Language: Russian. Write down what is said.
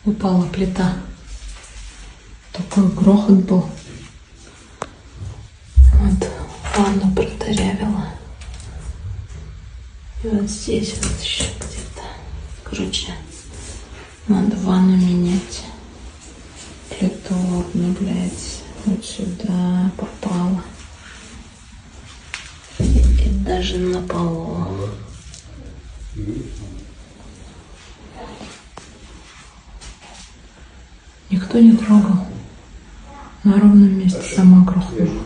упала плита. Такой грохот был. Вот ванну продырявила. И вот здесь вот еще где-то. Короче, надо ванну менять. Плиту обновлять. Вот сюда попала. И даже на полу. Никто не трогал. На ровном месте сама грохнула.